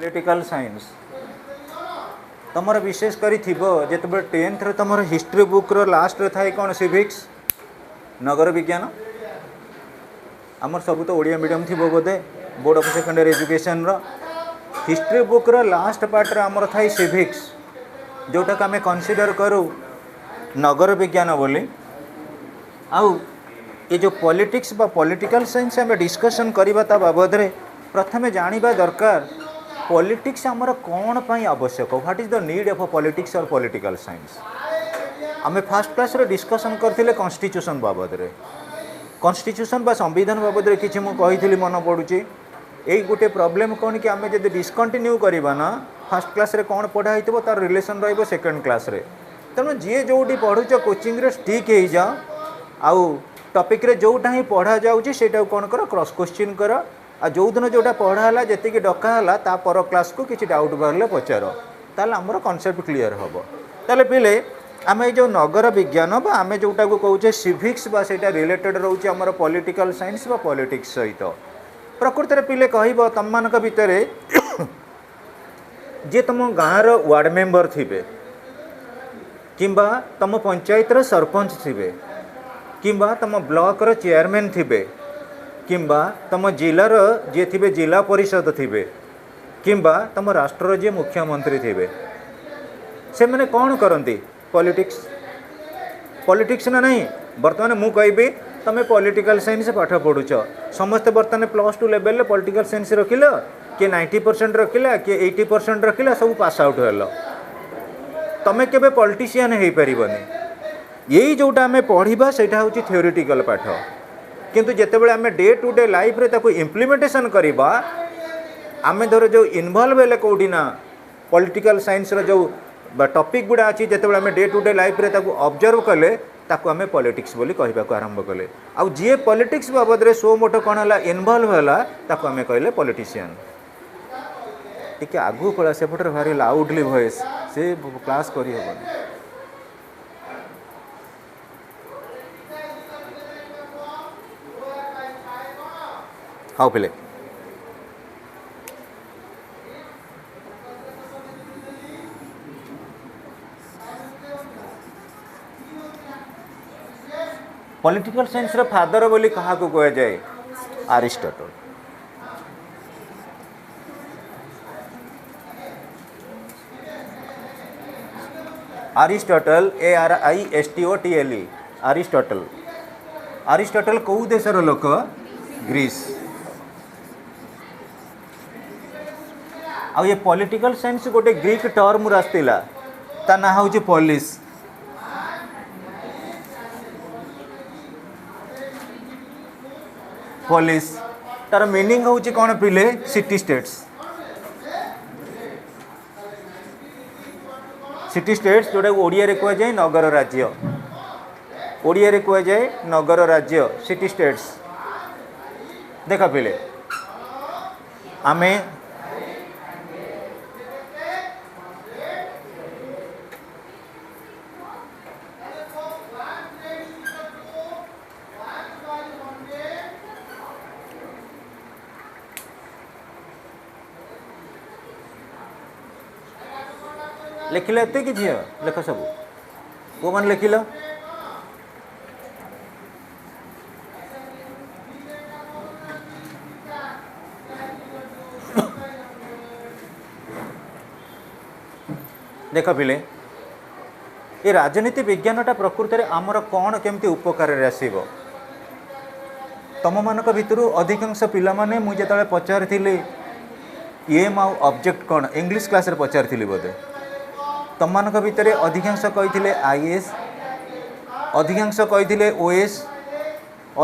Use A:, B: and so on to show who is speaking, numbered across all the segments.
A: Political science तुमर विशेष करी जिते 10th रे तुम हिस्ट्री बुक रो लास्ट रे थाए कौन सिविक्स नगर विज्ञान आमर सब तो ओडिया मीडियम थी बोधे बोर्ड ऑफ सेकेंडरी एजुकेशन रो हिस्ट्री बुक रो लास्ट पार्ट रे आमर थाए सिविक्स जोटा कि आम कनसीडर करूँ नगर विज्ञान बोली आउ ये जो पॉलिटिक्स बा पॉलिटिकल साइंस आम डिस्कशन करवा ता बाबद रे प्रथमे जानिबा दरकार पॉलिटिक्स आमर कौन पाई आवश्यक what is the need of politics और पॉलिटिकल साइंस आम फास्ट क्लास रे डिस्कशन करथिले कॉन्स्टिट्यूशन बाबद रे कॉन्स्टिट्यूशन बा संविधान बाबद रे किछि मु कहिथिली मन पडुची एई गोटे प्रॉब्लम कौन कि आम जब डिस्कंटिन्यू करवा ना फास्ट क्लास रे कौन पढ़ा होइतबो तार रिलेशन रहइबो सेकंड क्लास रे तेणु जी जोटी पढ़ुच कोचिंग रे स्टिक हो जाओ आउ टॉपिक रे जोटा ही पढ़ा जाउची सेटा कौन कर क्रॉस क्वेश्चन कर आ जो दिन जोटा पढ़ाला जी डकाला ता पर क्लास को किसी डाउट बाहर पचार ताल आमर कॉन्सेप्ट क्लियर हम ताले पिले आम जो नगर विज्ञान बा आम जोटा को कहे सिविक्स बा सेटा रिलेटेड रोचे आमर पॉलिटिकल साइंस बा पॉलिटिक्स सहित प्रकृति में पिले कह तुम मान भितर जे तुम गाँव वार्ड मेंबर थिबे किंबा तुम पंचायत रो सरपंच थिबे किंबा तुम ब्लॉक रो चेयरमैन थिबे किंबा तुम जिलार जी थे जिला परिषद थे किंबा तुम राष्ट्र जी मुख्यमंत्री थे से मैंने कौन करती पॉलिटिक्स पॉलिटिक्स ना नहीं बर्तमान मु कहबी तुम पॉलिटिकल साइंस पाठ पढ़ुच समस्ते बर्तमान +2 लेवल रे पॉलिटिकल साइंस रखिल किए 90% रखिला किए 80% रखिला सब पास आउट हेल तुम केबे पॉलिटिशियन हो पारबनी यही जोटा आम पढ़ा सेटा हूँ थ्योरेटिकल पाठ किंतु जितेबाला आम डे टू डे लाइफ रे ताको इम्प्लीमेंटेशन करवा आम धर जो इनवल्व हेले कौटी ना पॉलिटिकल साइंस रो जो टॉपिक गुड़ा अच्छी जितेबाला आम डे टू डे लाइफ रे ताको ऑब्जर्व कले ताको आम पॉलिटिक्स बोली कहबा को आरंभ कले आउ जी पॉलिटिक्स बाबद रे सो मोटो कौन है इनवल्व है ताको आम कहले पॉलिटिशियन टिके आगु पड़ा सेपटे भारी लाउडली वॉइस से क्लास करी हेबनी हाँ पिले पॉलिटिकल साइंस रो फादर बोली कहा को कह जाए Aristotle Aristotle ARISTOTLE Aristotle Aristotle कौ देशर लोक ग्रीस आ ये पॉलिटिकल साइंस गोटे ग्रीक टर्म आसला ता ना हूँ पॉलिस पॉलिस तार मीनिंग हूँ कौन पिले सिटी स्टेट्स जोटा ओडिया रे कह जाए नगर राज्य ओडिया रे कह जाए नगर राज्य सिटी स्टेट्स देख पिले आमे लिखिल एत कि झी लेख सब को मान लिखिल देख पिले ये राजनीति विज्ञानटा प्रकृति में आमर कौन केमती उपकार आसब तुम मान भितर अधिकांश पिला माने मुझे जो पचारि एम आउ ऑब्जेक्ट कौन इंग्लिश क्लास रे पचारि बोधे तुम मान भितर अधिकांश कही आईएएस अधिकांश कही ओएस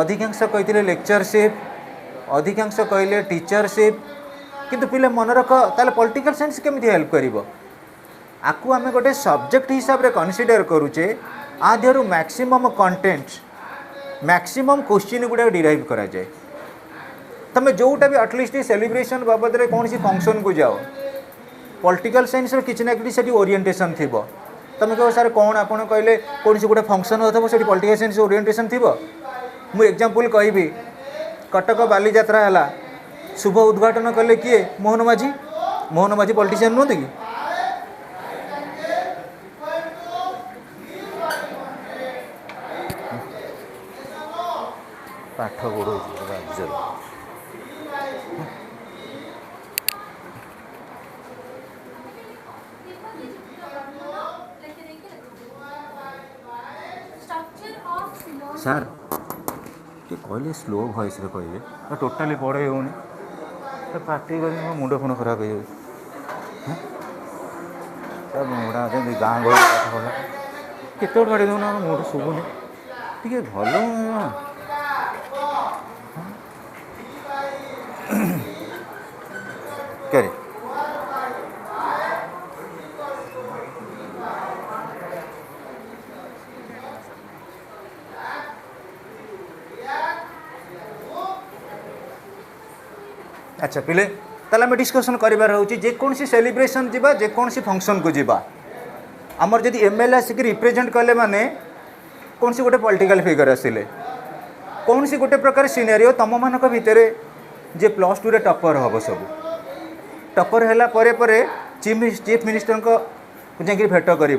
A: अधिकांश कही लेक्चरशिप अधिकांश कहले टीचरशिप किंतु पिले मन रख ताले पॉलिटिकल साइंस केमती हेल्प करिवो आकु आमे गोटे सब्जेक्ट हिसाब रे कन्सिडर करूचे आ देहरु मैक्सिमम कंटेंट मैक्सिमम क्वेश्चन गुड़ा डिराइव करा जाए तमे जोटा भी एटलिस्ट सेलिब्रेशन बाबद रे कौन सी फंक्शन को जाओ पॉलिटिकल साइंस रो किछि ना किछि सेठी ओरिएंटेशन थिबो तमे कहो सर कौन आपण कहले कौन सी गोटे फंक्शन होथबो सेठी पॉलिटिकल साइंस ओरिएंटेशन थिबो मु एग्जांपल कहबी कटक बाली यात्रा हला शुभ उद्घाटन कले किए मोहन माझी मोहन माझी पॉलिटिशियन नुहत कि पाठ पढ़ो राज्य ସାର୍ ଟିକେ କହିଲେ ସ୍ଲୋ ଭଏସ୍ରେ କହିବେ ଟୋଟାଲି ପଢ଼େଇ ହେଉନି ପାଟି କରି ମୋ ମୁଣ୍ଡ ଫୁଣ୍ଡ ଖରାପ ହେଇଯାଉଛି ମୁଣ୍ଡା ଯେମିତି ଗାଁ ଗହଳି ପାଠ ପଢ଼ା କେତେ ଗୋଟେ ବାଡ଼ି ଦେଉନ ମୁଣ୍ଡ ଶୁଭୁନି ଟିକେ ଭଲ କେରେ अच्छा पिले ताले आम डिस्कसन करार हूँ जेकोसी सेलिब्रेशन जावा जेकोसी फंक्शन को जावा आमर जदि एमएलए आसिक रिप्रेजेंट कले माने कौन सी गोटे पॉलिटिकल फिगर आसिले कौन सी गोटे प्रकार सिनेरियो तुम मान भितर जे +2 रे टपर हम सब टपर है चीफ मिनिस्टर को जाकि भेट कर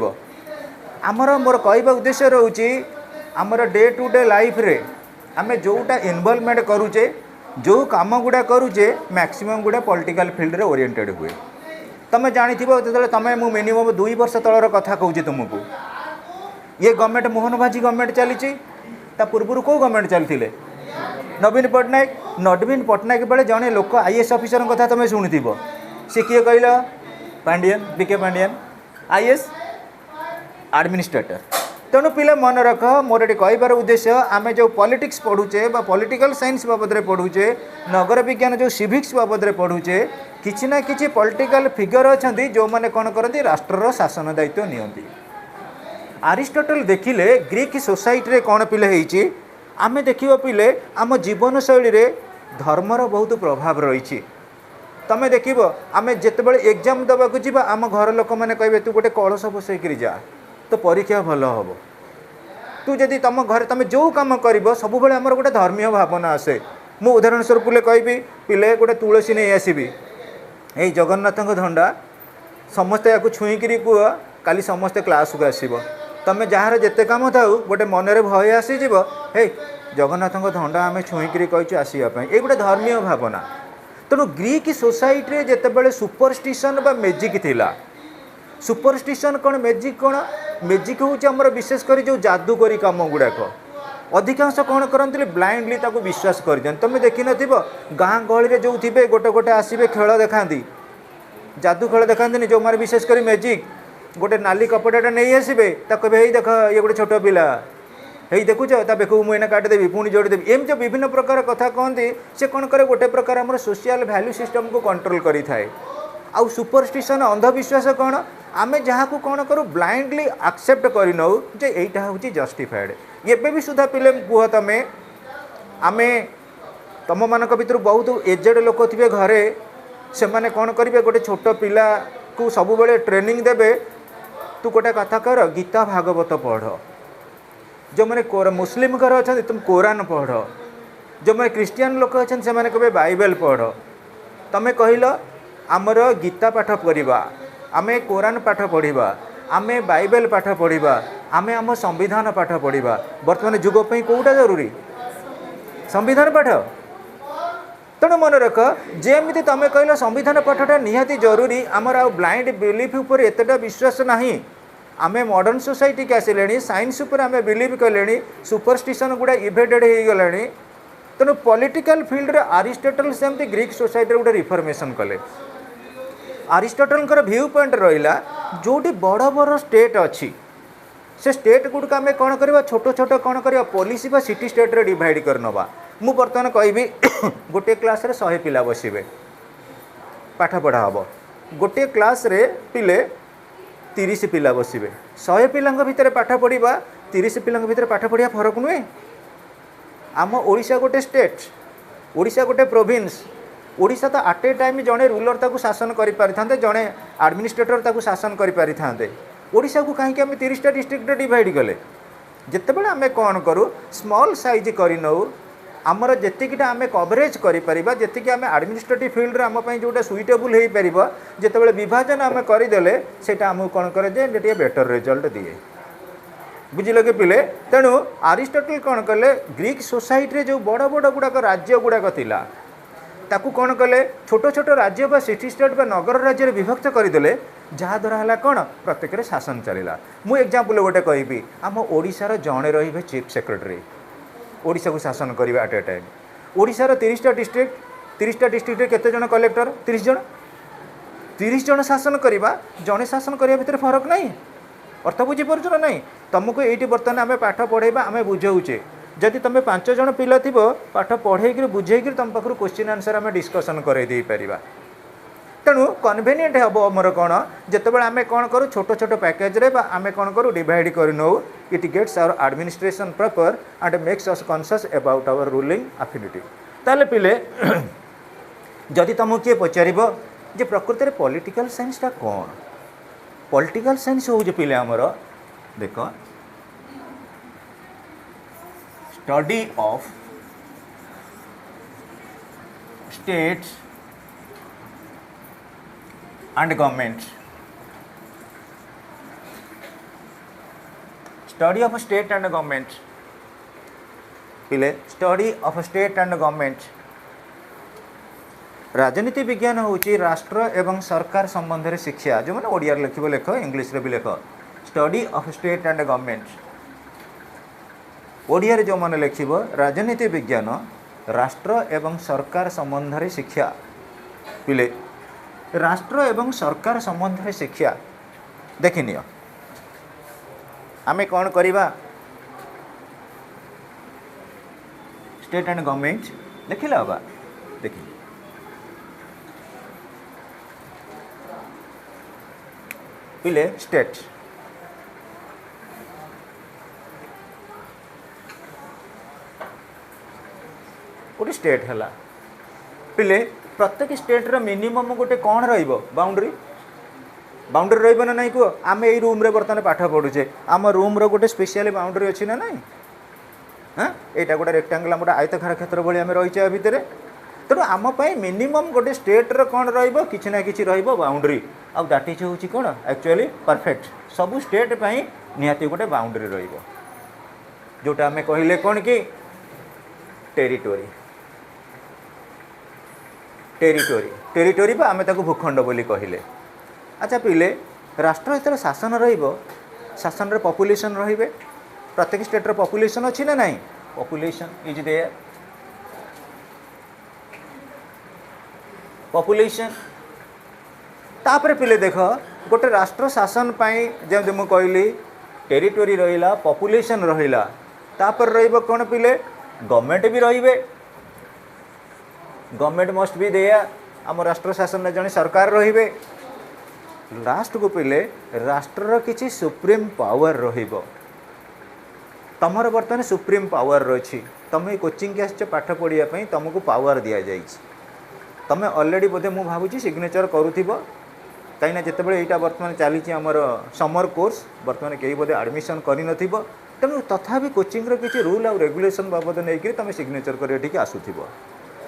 A: आमर मोर कहवा उद्देश्य रोचे आमर डे टू डे लाइफ रे आम जोटा इनवॉल्वमेंट करूचे जो काम गुड़ा करूचे मैक्सिमम गुड़ा पॉलिटिकल फील्ड रे ओरिएंटेड हुए तुम जानी जो तुम मु मिनिमम 2 वर्ष तलर कथा कहूँ तुमको ये गवर्नमेंट मोहन भाजी गवर्नमेंट चली पूर्व कौ गवर्नमेंट चलते नवीन पट्टनायक बेले जड़े लोक आईएएस ऑफिसर कथा तुम शुणी सी किए कहल पांडियन बीके पांडियन आईएएस एडमिनिस्ट्रेटर तेणु पिला मन रख मोर ये कहबार उद्देश्य आम जो पॉलिटिक्स पढ़ुचे पॉलिटिकल साइंस बाबद में पढ़ुचे नगर विज्ञान जो सिविक्स बाबद में पढ़ुचे किछि ना किछि पॉलिटिकल फिगर अच्छा जो मैंने कौन करती राष्ट्र शासन दायित्व नियंती अरिस्टोटल देखिले ग्रीक सोसाइटी रे कौन पिले होईची आमे देखिबा पिले आम जीवन शैली रे धर्मर बहुत प्रभाव रही तमें देखिब आमे जेतेबेले एग्जाम दबाकू जीवा आम घर लोक मैंने कहबे तू गोटे कलश बसैकरी जा तो परीक्षा भल हम तू जदि तुम घर तुम जो कम कर सब बेले आमर गोटे धर्मीय भावना आसे मु उदाहरण स्वरूप पिले कहबी पिले गोटे तुलसी नहीं आसबि यही जगन्नाथ धंडा समस्ते या छुईकरी कह काली समस्ते क्लास को आसब तुम जार जिते कम थाऊ गोटे मनरे भय आसीज हे जगन्नाथ धंडा आम छुईकरी कहीचु आसवाई ये गोटे धर्मीय भावना तेणु ग्रीक सोसाइटी जितेबाला सुपरस्टिशन बा मेजिक थिला सुपरस्टिशन कौन मेजिक हूँ आमर विशेषकर जो जादूकरी कम गुड़ाक अधिकांश कौन करते ब्लाइंडली विश्वास कर तुम देखी न गाँ गहली जो थे गोटे गोटे आसबे खेल देखा जादू खेल देखा जो मारे विशेषकर मेजिक गोटे नाली कपड़ाटा नहीं आसबे कहे हे देख ये गोटे छोट पिला हे देखुच बेकू मुझे काटिदेवी पुणी जोड़देवी एम जो विभिन्न प्रकार कथा कहती से कौन करे गोटे प्रकार आम सोशल वैल्यू सिस्टम को कंट्रोल करी थाए आउ सुपरस्टिशन अंधविश्वास कौन आमे जहाँ को कौन करूँ ब्लाइंडली एक्सेप्ट कर नौ जे यहीटा हूँ जस्टिफाइड एबे भी सुधा पिले कुह तुम आमे तुम मान भर बहुत एजेड लोक थे घरे से मैंने कौन करेंगे गोटे छोट पिला को सब बेले ट्रेनिंग देवे तू गोटे कथा कर गीता भागवत पढ़ जो मैंने मुस्लिम घर अच्छा तुम कुरान पढ़ जो मैंने क्रिश्चियन लोक अच्छा से मैंने कहे बाइबल पढ़ तुम्हें कहल आमर गीता पाठ पढ़ा आमे कुरान पाठ पढ़ा आमे बाइबल पाठ पढ़ा आमे आम संविधान पाठ पढ़ा बर्तमान जुगप कौटा जरूरी संविधान पाठ तेणु मन रख जेमती तुम कहल संविधान पाठटा निहाती जरूरी आमर आ ब्लाइंड बिलीफ उपर एतटा विश्वास नहीं आमे मॉडर्न सोसाइटी के आसिले साइंस उपर आमे बिलीव कले सुपरस्टिशन गुड़ा इवेडेड हो गलानी तेणु पॉलिटिकल फील्ड रे अरिस्टोटल सेमती ग्रीक सोसाइटी गोटे रिफॉर्मेशन कले अरिस्टोटल व्यू पॉइंट रहा जोटी बड़ बड़ स्टेट अच्छी से स्टेट गुड़क आम कौन करवा छोट छोट कौन करवा पॉलिसी बा सिटी स्टेट रे डिवाइड कर नवा मु बर्तमान कहबी गोटे क्लास रे 100 पिला बसिबे पाठ पढ़ा हम गोटे क्लास रे पिले 30 पिला बसिबे 100 पिला भितर पाठ पढ़ा 30 पिला भितर पाठ पढ़ा फरक नुहे आम ओडिशा गोटे स्टेट ओडिशा गोटे प्रोविंस ओडिशा तो आट ए टाइम जड़े रूलर ताकू शासन करि पारि थांते जड़े एडमिनिस्ट्रेटर ताकू शासन करि पारि थांते ओडिशा को कहीं आम 30टा डिस्ट्रिक्ट डिवाइड कले जितेबाला आम कौन करूँ स्मॉल साइज कर नौ आमर जेतिकीटा आम कवरेज करें जी आम आडमिनिस्ट्रेटिव फिल्ड आम जोटा सुइटेबल हो पार जिते विभाजन आम करदे से आमको कौन करे बेटर रिजल्ट दिए बुझिल कि पिले तेणु आरिस्टोटल कौन कले ग्रीक सोसाइटी जो बड़ बड़ गुड़ाक राज्य गुड़ाक थिला ताकू कौन कले छोट छोट राज्य बा सिटी स्टेट बा नगर राज्य विभक्त करदे जहाद्वारा है कौन प्रत्येक शासन चलला मु एग्जांपल गोटे कहि आम ओडिशार जड़े रे चीफ सेक्रेटरी ओडिशा को शासन करेंगे एट ए टाइम ओडिशार 30टा डिस्ट्रिक्ट केते जन कलेक्टर 30 जन शासन करवा जड़े शासन करने भितर फरक नहीं अर्थ बुझीपार ना नहीं तुमको ये बर्तमान आम पाठ पढ़ेबा आम बुझाऊे जदि तुम 5 जन पिला थी पाठ पढ़े बुझे तुम पाखु क्वेश्चन आंसर आम डिस्कसन करदे पार तेणु कन्वेनिएंट हम आमर कौन जितेबाला आम कौन करूँ छोट छोट पैकेज रे आम कौन करूँ डिवाइड कर नौ it gets our administration proper and makes us conscious about our ruling affinity ताले पिले जदि तुमको किए पचार जे प्रकृत में पॉलिटिकल साइंसटा कौन पॉलिटिकल साइंस हो पिले आमर देख study of states and government study of state and government पिले study of state and government राजनीति विज्ञान होची राष्ट्र एवं सरकार संबंध रे शिक्षा जो मैंने ओडिया लिखिबो लेख इंग्लिश रे भी लेख study of state and government Odia रे जो मैंने लिखिबो राजनीति विज्ञान राष्ट्र एवं सरकार संबंध रे शिक्षा पिले राष्ट्र एवं सरकार संबंध में शिक्षा देखनी आमे कौन करिबा स्टेट एंड गवर्नमेंट देखिला होगा देखिए पिले स्टेट गोटे स्टेट है पिले प्रत्येक स्टेट मिनिमम गोटे कौन बाउंड्री बाउंड्री रही ना नहीं कह आम यही रूम रे बर्तमान पाठ पढ़ुचे आम रूम रो गोटे स्पेशल बाउंड्री अच्छी ना नहीं हाँ यहाँ गोटे रेक्टांगल गोटे आयतकार क्षेत्र भाई आम रही भितर तेणु आम मिनिमम गोटे स्टेट कौन रही ना कि बाउंड्री आउ दैट इज हूँ कौन एक्चुअली परफेक्ट सबू स्टेट निहाती गोटे बाउंड्री जोटा आम कहले कौन कि टेरिटोरी टेरिटोरी टेरिटोरी बा आम ताको भूखंड बोली कहले अच्छा पिले राष्ट्र जो शासन शासन पॉपुलेशन रे प्रत्येक स्टेट रो पॉपुलेशन अच्छी ना नहीं पॉपुलेशन इज देयर पॉपुलेशन तापर पिले देख गोटे राष्ट्र शासन जमी मुझे कहली टेरिटोरी रहा पॉपुलेशन रहा तापर कौन पिले गवर्नमेंट भी रे गवर्नमेंट मस्ट बी देयर आम राष्ट्र शासन में जड़े सरकार रे लास्ट को पिले राष्ट्र किसी सुप्रीम पावर तमर बर्तमान सुप्रीम पावर रही तुम कोचिंग के आस पाठ पढ़ाई तुमको पावर दि जाए तुम ऑलरेडी बोधे मुझे भावुँ सिग्नेचर करूब कहीं जिते यहाँ बर्तमान चली समर कोर्स बर्तमान कहीं बोधे एडमिशन कर तेणु तथापि कोचिंग किसी रूल आ रेगुलेशन बाबद नहीं तुम सिग्नेचर कर आसुव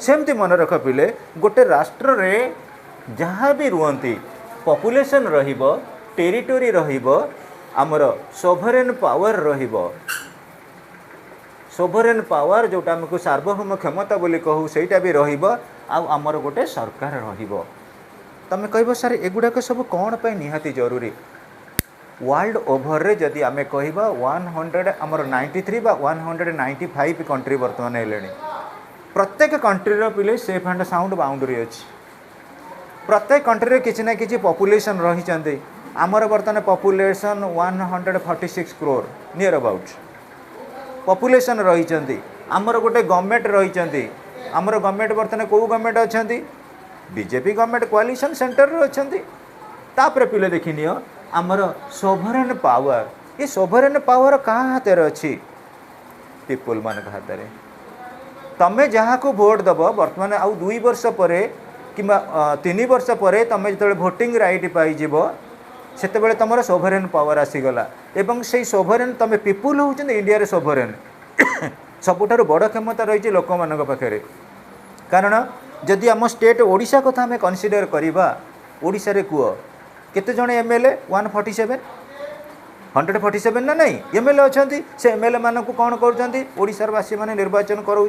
A: सेमती मन रख पिले गोटे राष्ट्र रे जहाँ भी रुहती पॉपुलेशन रहिबो टेरिटोरी रहिबो आमर सोभरेन पावर रहिबो सोभरेन पावर जोटा आमको सार्वभौम क्षमता बोली कहू सेटा भी रहिबो आ आमर गोटे सरकार रहिबो तमे कहबो सर एगुडाक सब कौन पे निहाती जरूरी वर्ल्ड ओभर रे जदि आमे कहबा 100 आमर 93 बा 195 कंट्री वर्तमान हेलेनी प्रत्येक कंट्री रो पिले सेफ एंड साउंड बाउंड्री अच्छी प्रत्येक कंट्री किसी ना कि पॉपुलेशन रही आमर बर्तमान population 146 crore near about population रही आमर गोटे गवर्नमेंट रही आमर गवर्नमेंट बर्तमान कौ गवर्नमेंट अच्छा बीजेपी गवर्नमेंट कोआलिशन सेंटर अच्छा तापर पिले देखनी आमर सोभरेन पावर ये सोभरेन पावर क्या हाथ अच्छी पीपुल मान हाथ में तमें जहाँ को भोट दब बर्तमान आउ 2 वर्ष पर कि 3 वर्ष पर तुम जो भोटिंग राइट पाइज से तुम सोभरेन पावर आसीगला एवं से सोभरेन तुम पीपुल होती इंडिया रे सोभरेन सबुठारु बड़ क्षमता रही लोक मान पाखे कारण जदि आम स्टेट ओडिशा कथा आम कनसीडर करवा ओडिशा रे कुह केते जण एमएलए 147 147 ना नहीं एमएलए अच्छा से एमएलए मान को कौन करवासी मैंने निर्वाचन कराऊँ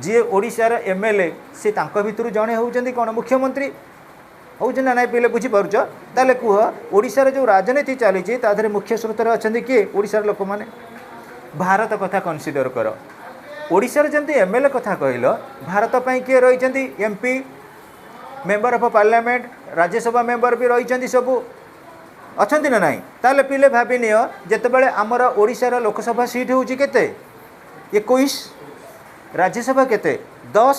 A: जी ओडिशार एमएलए सी भितर जड़े होती कौन मुख्यमंत्री हूँ ना ना पहले बुझीपार ताले कह ओडिशार जो राजनीति चली ताधे मुख्य स्रोत अच्छा किए ओडिशार लोक मैंने भारत कथा कनसीडर कर ओडिशार जमी एमएलए कथा कहल भारत पर किए रही MP member of parliament Rajya Sabha member भी रही सबू अच्छा ना ना ताले पिले भाभी नियो जितेबाला आमर ओडिशार लोकसभा सीट हूँ केते 21 राज्यसभा केते 10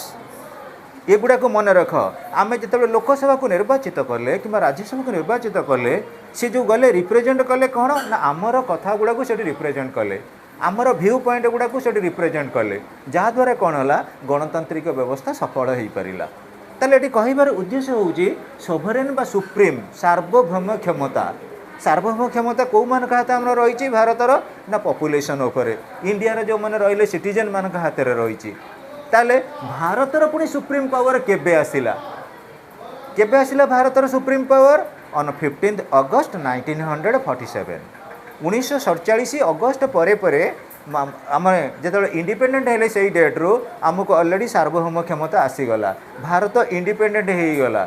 A: एगुड़ा को मन रख आम जो लोकसभा को निर्वाचित कले कि राज्यसभा को निर्वाचित कले सी जो गले रिप्रेजेंट कले कौन ना आमर कथा गुड़ा को रिप्रेजेंट कले आमर व्यू पॉइंट गुड़ा को रिप्रेजेंट कले जहाद्वारा कौन है गणतांत्रिक व्यवस्था सफल हो पारा ताले ये कहबार उद्देश्य हूँ सोभरेन बा सुप्रीम सार्वभौम क्षमता कौ मान हाथ आम रही भारतर ना पॉपुलेशन उपरे इंडिया जो मैंने रही सिटीजन मान हाथ में रही ताले भारतर पुणी सुप्रीम पावर केबे आसिला भारतर सुप्रीम पावर ऑन 15 अगस्त 1947 1947 अगस्त परे परे आम जो इंडिपेंडेंट हेले से डेट रू आमको ऑलरेडी सार्वभौम क्षमता आसीगला भारत इंडिपेंडेंट हो गला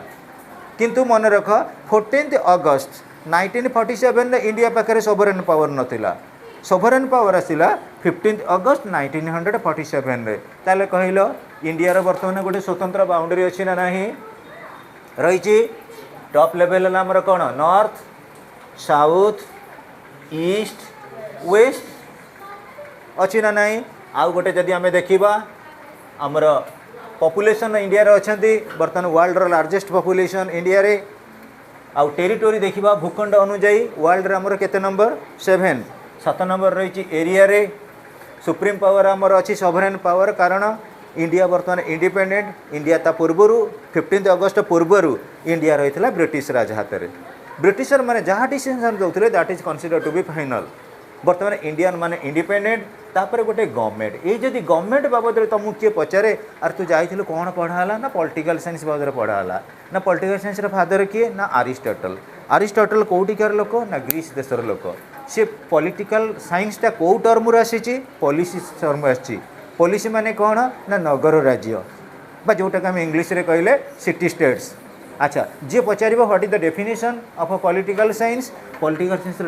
A: किंतु मन रख 14 अगस्त 1947 इंडिया पाखे सोवरेन पावर नथिला सोवरेन पावर आसिला 15 अगस्त 1947 रे ताले कहल इंडिया बर्तमान गोटे स्वतंत्र बाउंड्री अच्छी ना नहीं रही टॉप लेवल आमर कौन नॉर्थ साउथ ईस्ट वेस्ट अच्छी ना नहीं आउ गोटे जदि आम देखा आमर पॉपुलेशन इंडिया रे अछंती बर्तमान वर्ल्ड रो लार्जेस्ट पॉपुलेशन इंडिया रे आउ टेरिटोरी देखा भूखंड अनुजाई वर्ल्ड रे आमर केते नंबर 7 नंबर रही एरिया रे सुप्रीम पावर आमर अच्छी सोवरेन पावर कारण इंडिया बर्तमान इंडिपेंडेंट इंडिया ता पूर्वर 15 अगस्त पूर्वर इंडिया रही है ब्रिटिश राज हाथ में ब्रिटिशर माने जहाँ decision दौले that is consider to be final बर्तमान इंडियन माने इंडिपेंडेंट तापर गोटे गवर्नमेंट ये जदि गवर्नमेंट बाबद तुमको किए पचारे आर तू जाइलु कौन पढ़ाला ना पॉलिटिकल साइंस बाबद पढ़ाला ना पॉलिटिकल साइंस फादर किए ना अरिस्टोटल कौटिकार लोक ना ग्रीस देशर लोक सी पॉलिटिकल साइंसटा कौ टर्म आसी पॉलिसी टर्म आसी पॉलिसी माने कौन ना नगर राज्य बा जोटा आम इंग्लीश रे कहले सिटी स्टेट्स अच्छा जी पचार what is the definition of a political science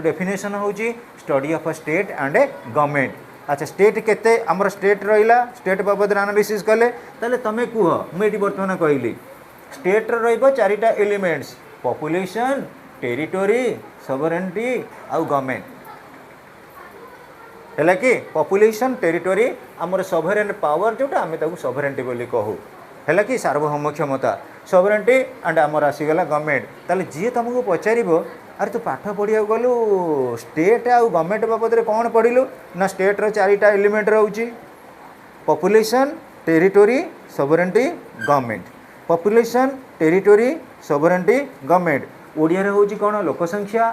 A: definition हूँ study of a state and A government अच्छा स्टेट केते आमर स्टेट रहिला स्टेट बाबद एनालिसिस कले ताले तमे कुह मुझे बर्तमान कहली स्टेट रहिबो चारिटा एलिमेंट्स पॉपुलेशन टेरिटोरी सोवरेनिटी आउ गवर्नमेंट है कि पॉपुलेशन टेरिटोरी आमर सोवरेन पावर जोटा आम सोवरेनिटी बोली कहू है कि सार्वभौम क्षमता सोवरेनिटी एंड आमर आसीगला गवर्नमेंट ताले जी तुमको पचार अरे तू पाठ पढ़िया गलु स्टेट आउ गवर्नमेंट बाबद कौन पढ़िलु ना स्टेट रो चारिटा element रोची population territory sovereignty government population territory sovereignty government Odia रे होची कौन लोकसंख्या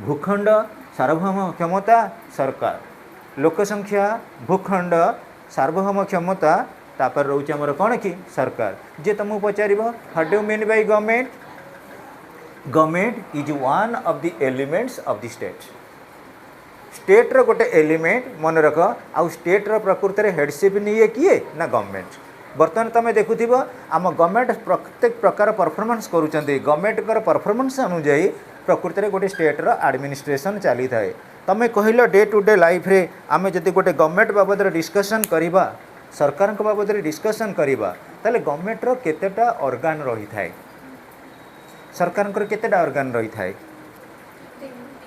A: भूखंड सार्वभौम क्षमता सरकार लोकसंख्या भूखंड सार्वभौम क्षमता तापर रोचे आमर कौन कि सरकार जे तुमको पचार what do mean by government government is one of the elements of the state रो गोटे एलिमेंट मन रख आउ स्टेट रो प्रकृति रे हेडशिप नहीं किए ना गवर्नमेंट बर्तमान तुम देखुव आम गवर्नमेंट प्रत्येक प्रकार परफॉर्मेंस करुँच गवर्नमेंट परफॉर्मेंस अनुजाई प्रकृति में गोटे स्टेट रो एडमिनिस्ट्रेशन चली थाए तुम कहल डे टू डे लाइफ रे आम जब गोटे गवर्नमेंट बाबद डिस्कसन करवा सरकार बाबद डिस्कसन करवा ताले गवर्नमेंट रो केतेटा ऑर्गन रही थाए सरकार केतेटा ऑर्गन रही थाए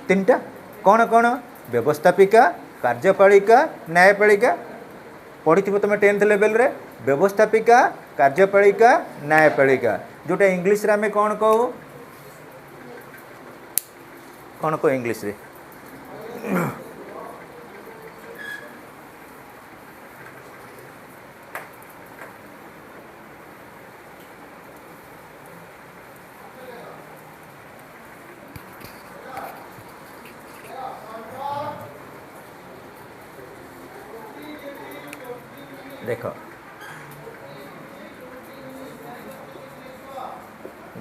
A: 3टा कौन कौन व्यवस्थापिका कार्यपालिका न्यायपालिका पढ़ी तुम 10th लेवल रे व्यवस्थापिका कार्यपालिका न्यायपालिका जोटा इंग्लीश रे आम कौन कहो इंग्लीश रे देख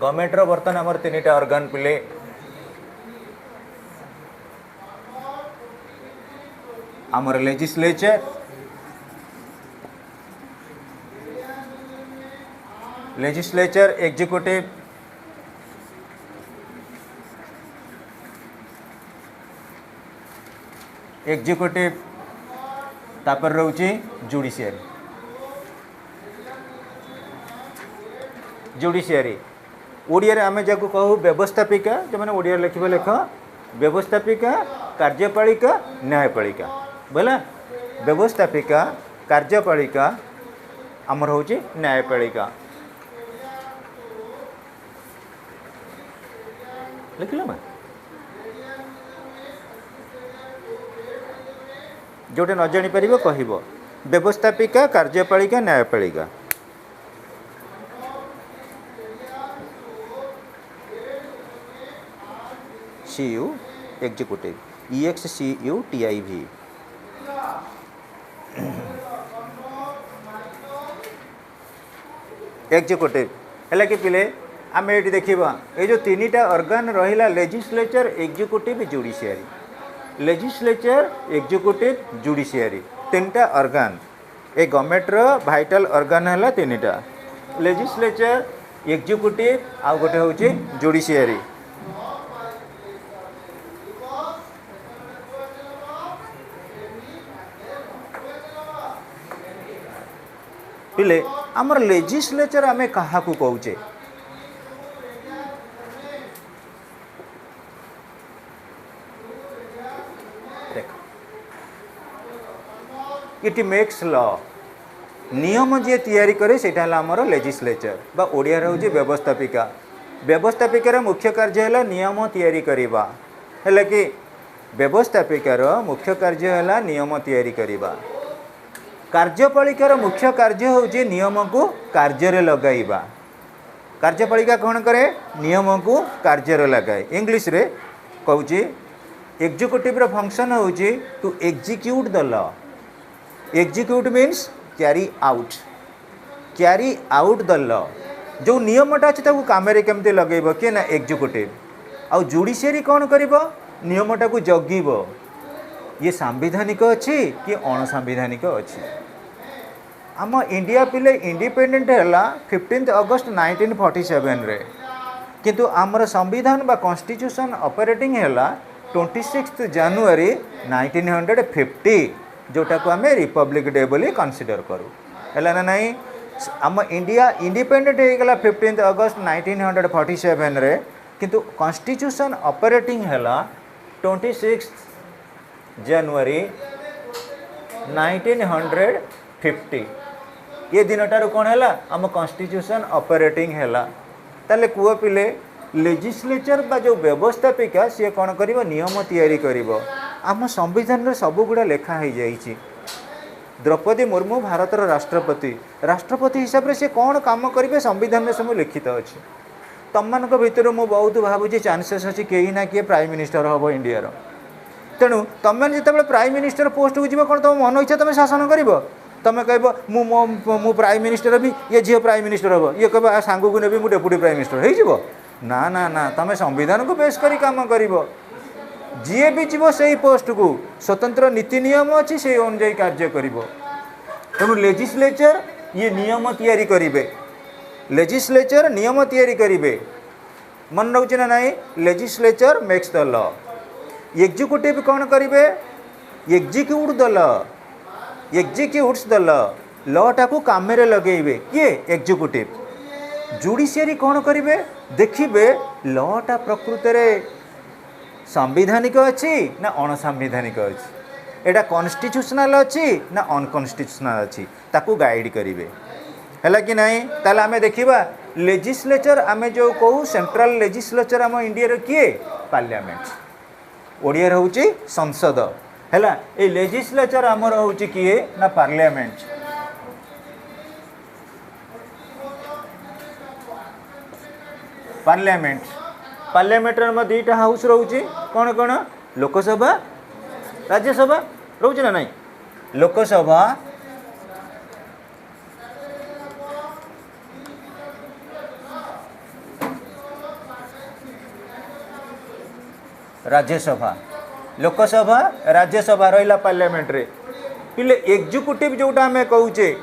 A: गवर्नमेंट रो बर्तन आमर 3टा ऑर्गन पिले आमर लेजिस्लेचर एग्जीक्यूटिव तापर रोचे जुडिशियरी ओडिया रे आमे जाको कहू व्यवस्थापिका जो मैंने ओडिया लिखिबे लेख व्यवस्थापिका कार्यपालिका न्यायपालिका बोला व्यवस्थापिका कार्यपालिका आमर होची न्यायपालिका लिखिल मैं जोटे न जानी पारिबो कहिबो व्यवस्थापिका कार्यपालिका न्यायपालिका CU एग्जीक्यूटिव EXCUTIV एग्जीक्यूटिव है कि पिले आम ये देखा ये जो 3टा ऑर्गन रहिला लेजिस्लेचर एग्जीक्यूटिव जुडिशियरी 3टा ऑर्गन ए गवर्नमेंट रो वाइटल ऑर्गन है 3टा लेजिस्लेचर एग्जीक्यूटिव आ गोटे होची जुडिशियरी पिले आमर लेजिस्लेचर आमे कहा को कहूचे इट मेक्स लॉ नियम जे तैयारी करे सेटा हला आमर लेजिस्लेचर बा ओडिया रहउजे व्यवस्थापिका व्यवस्थापिकार मुख्य कार्य है नियम तैयारी करवा है कि व्यवस्थापिकार मुख्य कार्य है नियम तैयारी करवा कार्यपालिकार मुख्य कार्य होची नियम को कार्य लगाइबा कार्यपालिका कौन करे नियम को कार्य लगाए इंग्लिश रे कहूची एग्जीक्यूटिव रो फंक्शन होची to execute the law execute means carry out the law जो नियमटा अच्छे ताकू काम केमती लगेब किए ना एग्जीक्यूटिव आउ जुडिशियरी कौन करिबो नियमटा को जगिब ये सांविधानिक अच्छी कि अणसांविधानिक अच्छी आम इंडिया पिले इंडिपेंडेंट है 15 अगस्त 1947 रे किंतु आमर संविधान बा कॉन्स्टिट्यूशन ऑपरेटिंग है 26 जनवरी 1950 जोटा को आम रिपब्लिक डे बोली कन्सिडर करूँ है ना नहीं आम इंडिया इंडिपेंडेंट हो गला 15 अगस्त 1947 रे किंतु कॉन्स्टिट्यूशन ऑपरेटिंग है 26 जनवरी 1950 ये दिनटार कौन है आम कॉन्स्टिट्यूशन ऑपरेटिंग है ताले कुआ पिले लेजिस्लेचर बा जो व्यवस्थापिका सी कौन कर नियम तैयारी कर आम संविधान सबुगुड़ा लिखा हो जाइए द्रौपदी मुर्मू भारतर राष्ट्रपति हिसाब से कौन काम करेंगे संविधान में सब लिखित अच्छे तुम मान भर मुझे बहुत भावुँ चांसेस अच्छी कहीं ना किए प्राइम मिनिस्टर हम इंडिया तेणु तुम जो प्राइम मिनिस्टर पोस्ट को जीव कौन तुम मन इच्छा तुम शासन कर तुम कह मु प्राइम मिनिस्टर भी ये झील प्राइम मिनिस्टर हम ये कह सांग को नेबी मुझे डेप्यूटी प्राइम मिनिस्टर हो ना ना ना तुम संविधान को बेस कर काम कर जी भी जीव से पोस्ट को स्वतंत्र नीति नियम अच्छी से अनुजाई कार्य कर तेणु लेजिस्लेचर ये नियम तैयारी करेंगे लेजिस्लेचर नियम तैयारी करेंगे मन रोचे ना नहीं legislature makes the law executive कौन करेंगे एग्जीक्यूट्स द लॉ टाको काम लगेबे किए एग्जीक्यूटिव जुडिशियरी कौन करेंगे देखिए लॉटा प्रकृत में संविधानिक अच्छी ना अणसांविधानिक अच्छी एटा कॉन्स्टिट्यूशनल अच्छी ना अनकॉन्स्टिट्यूशनल अच्छी ताकू गाइड करेंगे है कि नहीं ताले आमे देखिबा लेजिस्लेचर आमे जो कहू सेंट्रल लेजिस्लेचर आम इंडिया किए पार्लियामेंट ओडिया होची संसद है ये लेजिस्लेचर आमर होची किए ना पार्लियामेंट पार्लियामेंट में 2टा हाउस रोचे कौन कौन लोकसभा राज्यसभा रोचे ना नहीं लोकसभा राज्यसभा लोकसभा राज्यसभा रहा पार्लियामेंट रे पिले एग्जीक्यूटिव जोटा आम कहे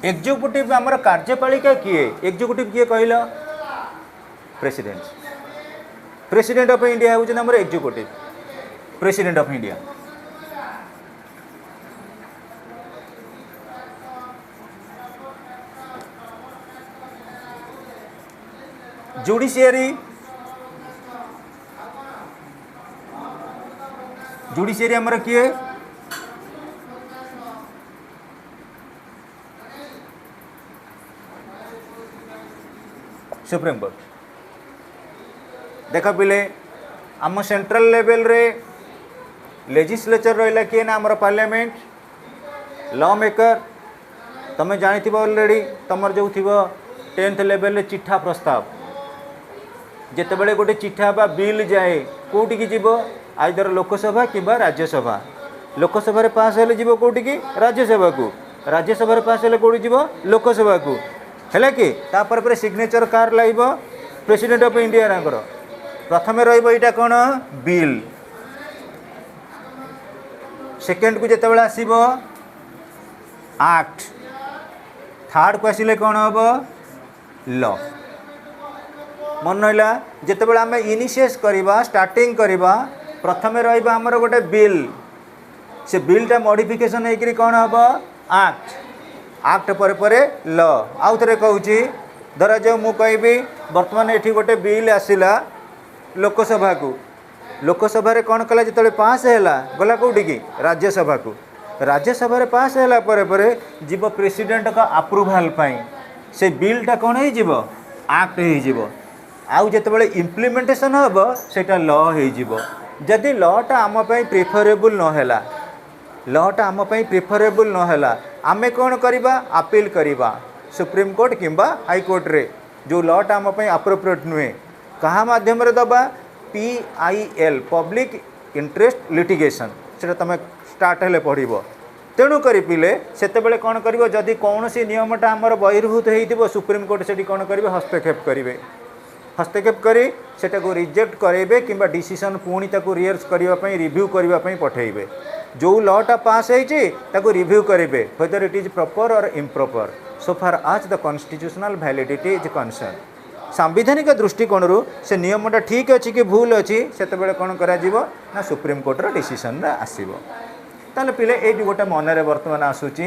A: एग्जीक्यूटिव आमर कार्यपालिका किए एग्जीक्यूटिव किए कहल प्रेसिडेंट प्रेसिडेंट ऑफ इंडिया हूँ आमर executive president of India judiciary judiciary आमर किए सुप्रीम कोर्ट देख पिले आम सेंट्रल लेवल रे लेजिस्लेचर रहा किए ना आमर पार्लियामेंट लॉ मेकर तुम्हें जानी ऑलरेडी तुम जो थी 10th लेवल रे चिठा प्रस्ताव जिते बड़े गोटे चिठा बा बिल जाए कौटी की जीव आइदर लोकसभा कि राज्यसभा लोकसभा रे पास हेले जीव कौटी की राज्यसभा को राज्यसभा रे पास हेले कौटी जीव लोकसभा को है कि तापर पर सिग्नेचर कार लाइब प्रेसिडेंट ऑफ इंडिया रांकर प्रथम रहा कौन बिल सेकेंड को जिते आसब एक्ट थर्ड को आसिले कौन हम लॉ मन रहा जिते आम इनिशिएट करवा स्टार्टिंग करवा प्रथम रहा आमर गोटे बिल से बिलटा मॉडिफिकेशन होकर कौन हम एक्ट एक्ट पर लॉ आउ थे कहूँ धरा जाओ मु कहबी बर्तमान ये गोटे बिल आसला लोकसभा को लोकसभा रे कौन कला जो पास है गला कौटी की राज्यसभा को राज्यसभा रे पास है जीव प्रेसिडेंट का अप्रूवाल से बिलटा कौन हो एक्ट हो आउ जिते इम्प्लीमेंटेशन हम सेटा लॉ हो जदि लॉटा आम प्रिफरेबल नहला लॉटा आम प्रिफरेबल नहला आमे कौन करवा अपील करवा सुप्रीम कोर्ट किंबा हाई कोर्ट रे जो लॉटा आम अप्रोप्रिएट नुहे कहा माध्यम रे दबा PIL पब्लिक इंटरेस्ट लिटिगेशन से तुम स्टार्ट हेले पढ़ तेणु कर पिले से कौन कर जदि कौन सी नियमटा आमर बहिर्भूत हो सुप्रीम कोर्ट से कौन करेंगे हस्तक्षेप करेंगे हस्तक्षेप करी सेटा को रिजेक्ट करेंगे किंबा डिसीजन पुणी ताको रियर्स करने रिव्यू करने पठेबे जो लॉटा पास होती रिव्यू करेंगे वेदर इट इज प्रॉपर और इम्प्रॉपर सो फार आज the constitutional validity is concern सांविधानिक दृष्टिकोण से नियमटा ठीक अच्छी कि भूल अच्छी से कौन करा सुप्रीम कोर्टर डिसीजन आसब ताले पिले ये गोटे मनरे बर्तमान आसूची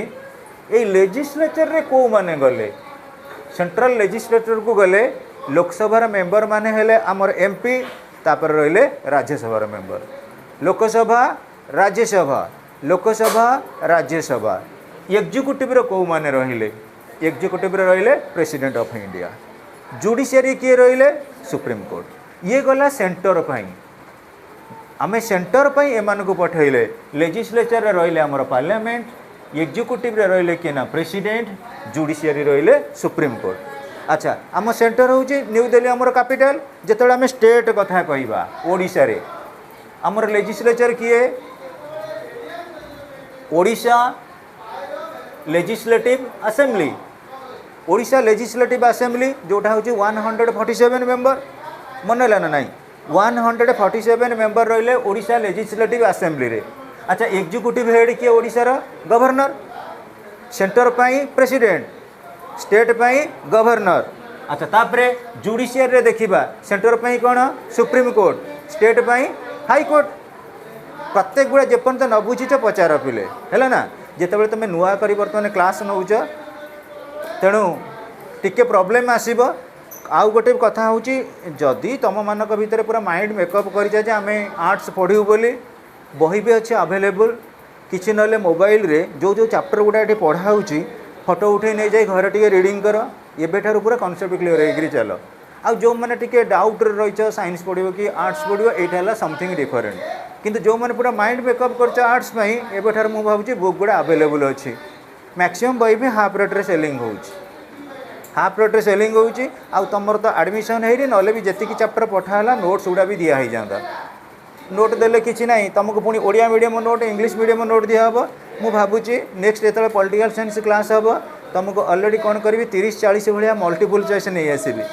A: ये लेजिस्लेचर रे को माने गले सेंट्रल लेजिस्लेचर को गले लोकसभा मेंबर माने हेले आमर MP तापर रहिले राज्यसभा मेंबर लोकसभा राज्यसभा लोकसभा राज्यसभा एग्जीक्यूटिव रो को माने रहिले एग्जीक्यूटिव रे रहिले प्रेसिडेंट ऑफ इंडिया जुडिशियरी किए रहिले सुप्रीम कोर्ट ये गला सेंटर पाई आमे सेंटर पाई एमान को पठैले लेजिस्लेचर रे रहिले आमर पार्लियामेंट एग्जीक्यूटिव रे रहिले केना प्रेसिडेंट जुडिशियरी रहिले सुप्रीम कोर्ट अच्छा आम सेंटर हूँ न्यू दिल्ली आमर कैपिटल जिते आम स्टेट कथा कहवा ओडिशा रे आमर लेजिस्लेचर किए Odisha legislative assembly Odisha legislative assembly जोटा हूँ 147 मेंबर मन है ना नाई 147 मेंबर रहिले ओडिशा लेजिस्लेटिव असेंबली रे अच्छा एग्जीक्यूटिव हेड किए ओडिशार गवर्नर सेंटर पाई प्रेसिडेंट स्टेट पाई गवर्नर अच्छा तापरे जुडिशियर रे देखिबा सेंटर पाई कौन सुप्रीम कोर्ट स्टेट पाई हाई कोर्ट प्रत्येक गुड़ा जेपर्यंत न बुझीच पचार पिले है ना जिते तुम नुआ कर बर्तमान क्लास नौच तेणु टिके प्रोब्लेम आसब आउ गोटे कथा हूँ जदि तुम मानक भितर पूरा माइंड मेकअप कर आम आर्ट्स पढ़ू बोली बही भी अच्छे अवेलेबल किसी ना मोबाइल रे जो जो चैप्टर गुड़ा ये पढ़ा फोटो उठे नहीं जाए घर टे रिडिंग कर एबेठार पूरा कनसेप्ट क्लीयर होकर चल आ जो मैंने टिके डाउट रही साइंस पढ़ो कि आर्ट्स पढ़ो यहाँ समथिंग डिफरेंट किंतु जो मैंने पूरा माइंड मेकअप कर आर्ट्स एबेठार मुझे भावी बुक गुड़ा अवेलेबल अच्छी मैक्सिमम बही भी हाफ रेट रे सेलिंग हो हाफ रेट सेलिंग होउची आ तुमर तो एडमिशन है ना भी जी चैप्टर पठाला नोट्स गुड़ा भी दिया ही जाता नोट देले किसी ना तुमको पुणी Odia medium note English medium note दिहब मु भावुची नेक्स्ट जो पॉलिटिकल साइंस क्लास हम तुमको ऑलरेडी कौन करी 30-40 भाया मल्टीपल चॉइस नहीं आसबि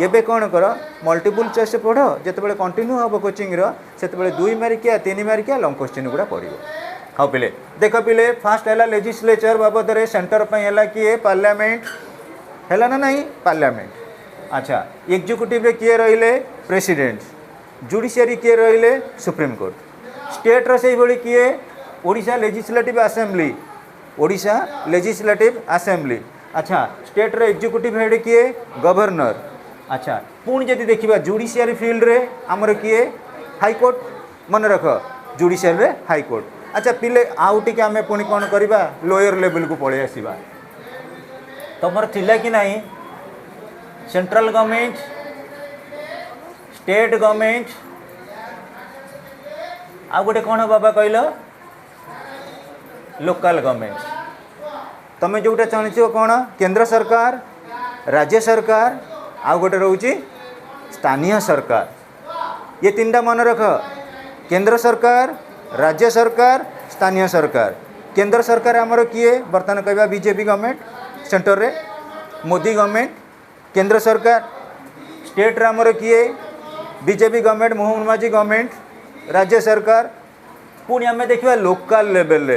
A: एबे कौन कर मल्टीपल चॉइस पढ़ जिते कंटिन्यू हम कोचिंग से 2 मार्किया 3 मार्किया लॉन्ग क्वेश्चन गुड़ा पड़ो हाँ पिले देख पिले फास्ट है लेजिस्लेचर बाबद सेंटर है किए पार्लियामेंट है ना नहीं पार्लियामेंट अच्छा एग्जीक्यूटिव किए रहिले प्रेसिडेंट जुडिशियरी किए रहिले सुप्रीम कोर्ट स्टेट रो से किए Odisha legislative assembly Odisha legislative assembly अच्छा स्टेट रो एग्जीक्यूटिव हेड किए गवर्नर अच्छा पुणी जदि देखा जुडिशियरी फील्ड रे आमर किए हाईकोर्ट मन रख जुडिशियरी रे हाईकोर्ट अच्छा पिले आउ टिके आमे पुणी कौन करवा लोअर लेवल को पलि आसवा तुमर थिला कि नहीं सेंट्रल गवर्नमेंट स्टेट गवर्नमेंट आ गोटे कौन बाबा कहल लोकल गवर्नमेंट तुम जोटा चाहूँ कौन केंद्र सरकार राज्य सरकार आउ गोटे रोचे स्थानीय सरकार ये तीनटा मन रख केंद्र सरकार राज्य सरकार स्थानीय सरकार केंद्र सरकार आमर किए बर्तमान कहवा बीजेपी गवर्नमेंट सेंटर रे मोदी गवर्नमेंट केंद्र सरकार स्टेट आमर किए बीजेपी गवर्नमेंट मोहन माझी गवर्नमेंट राज्य सरकार पुणी आम देखा लोकल लेवल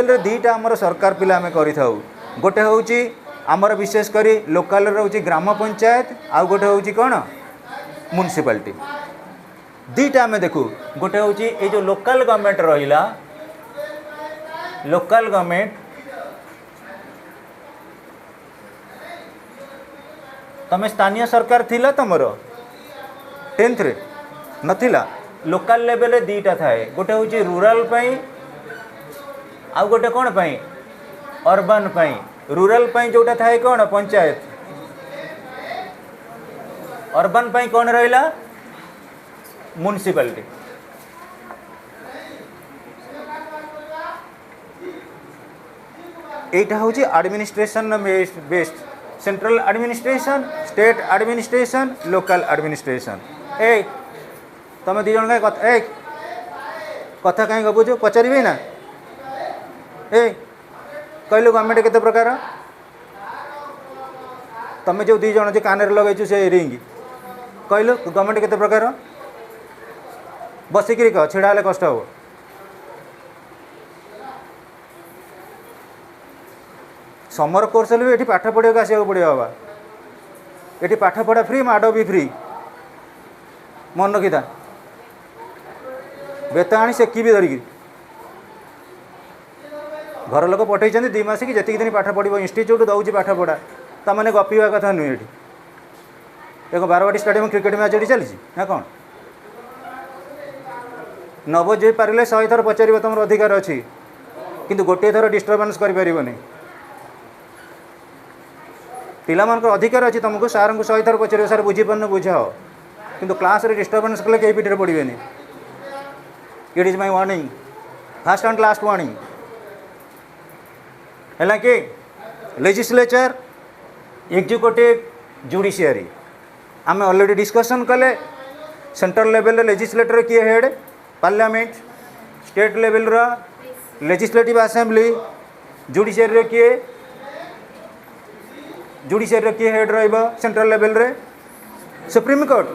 A: रे दीटा आमर सरकार पिला आम करिथाउ गोटे होउची आमर विशेष करी लोकल रोची ग्राम पंचायत आउ गोटे होउची कौन म्युनिसिपालिटी दीटा आम देखू गोटे होउची ए जो लोकल गवर्नमेंट रहिला लोकल गवर्नमेंट तमे स्थानीय सरकार थिला तमर 10th रे नथिला लोकल लेवल रे दीटा थाए गोटे होउची रूरल पई आउ गोटे कौन पई अर्बन पई रूरल पई जोटा थाए कौन पंचायत अर्बन पई कौन रहिला म्युनिसिपालिटी एटा होची administration based central administration state administration local administration ए तुम दी जन कथा कहीं गपुच पचारे ना ए कहलु गवर्नमेंट केते प्रकार तुम जो दी जन जो कान लगे से रिंग कहलु गवर्नमेंट केते प्रकार बसिक कह छिड़ा हेल्ले कष्ट हो समर कोर्स भी ये पाठ पढ़ा आसवा पड़ो बाबा ये पाठ पढ़ा फ्री माड़ भी फ्री मन रखी था बेत आनी सेकी भी धरिकी घर लोक पठे 2 मास कि जी दिन पाठ पढ़ इंस्टीट्यूट दौर पाठ पढ़ा तमें गपिवा कथा नुहे ये एक बारवाटी स्टेडियम क्रिकेट मैच ये चली ना कौन न बुझे पारे 100 थर पचार तुम अधिकार अच्छी किंतु गोटे थर डिस्टर्बान्स कर पिला अधिकार अच्छी तुमको सार को 100 थर पचार सार बुझीपार बुझाओ किंतु क्लास रे डिस्टर्बान्स कले कई पीठ पड़े it is my warning first and last warning है कि लेजिस्लेचर एग्जीक्यूटिव जुडिशियरी आम ऑलरेडी डिस्कशन कले सेंट्रल लेवल लेजिस्लेटर किए head parliament state level legislative assembly judiciary किए हेड रहिबा सेंट्रल लेवल रे सुप्रीम कोर्ट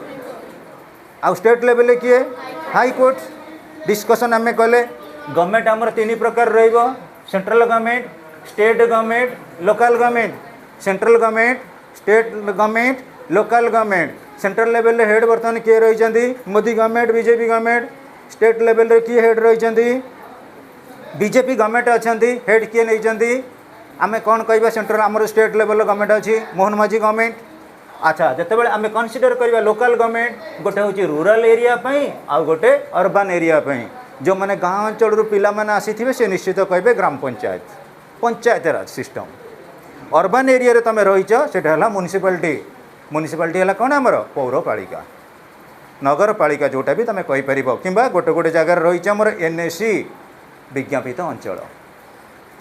A: आउ स्टेट लेवल किए हाई कोर्ट डिस्कशन आम कले गवर्नमेंट आमर 3 प्रकार रहिबा central government state government local government central government state government local government central level रे head बर्तमान किए रही Modi government BJP government state level रे किए हेड रही बीजेपी गवर्नमेंट अच्छा हेड किए नहीं आम कौन कहवा सेंट्रल आमर स्टेट लेवल गवर्नमेंट अच्छी मोहन माझी गवर्नमेंट अच्छा जिते आम कनसीडर करवा लोकल गवर्नमेंट गोटे हूँ रूराल एरिया आउ गोटे अर्बान एरिया जो मैंने गाँव अंचल पिला माने आसी से निश्चित कहे ग्राम पंचायत राज सिस्टम अर्बान एरिया तुम रही है म्युनिसिपालिटी म्युनिसिपालिटी है कौन आमर पौरपालिका नगरपालिका जोटा भी तुम कहीपर कि गोटे गोटे जगार रही आमर एनएसी विज्ञापित अंचल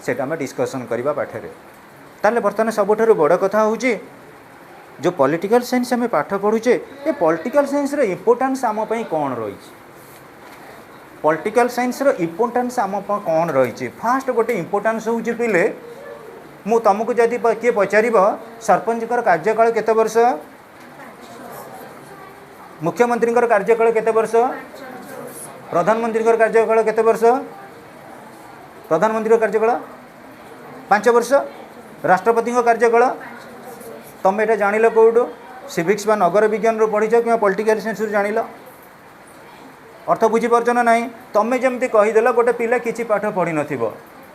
A: से डिस्कसन करवा पाठे ताले बर्तमान सबुठारु बड़ कथा होउची जो पॉलिटिकल साइंस आम पाठ पढ़ुचे ये पॉलिटिकल साइंस रो इम्पोर्टेंस आम पई कोन रही पॉलिटिकल साइंस रो इम्पोर्टेंस आम कौन रही फास्ट गोटे इम्पोर्टेंस होउची पिले मु तुमको जदि किए पचार सरपंच कार्यकाल केते वर्ष मुख्यमंत्री कार्यकाल केते वर्ष प्रधानमंत्री कार्यकाल केते वर्ष प्रधानमंत्री कार्यकाल 5 वर्ष राष्ट्रपति कार्यकाल तुम ये जान कौटू सिविक्स बा नगर विज्ञान रू पढ़ीच कि पॉलिटिकल साइंस जान अर्थ बुझीपार ना ना तुम्हें जमी कहीदेल गोटे पिला किसी पाठ पढ़ी न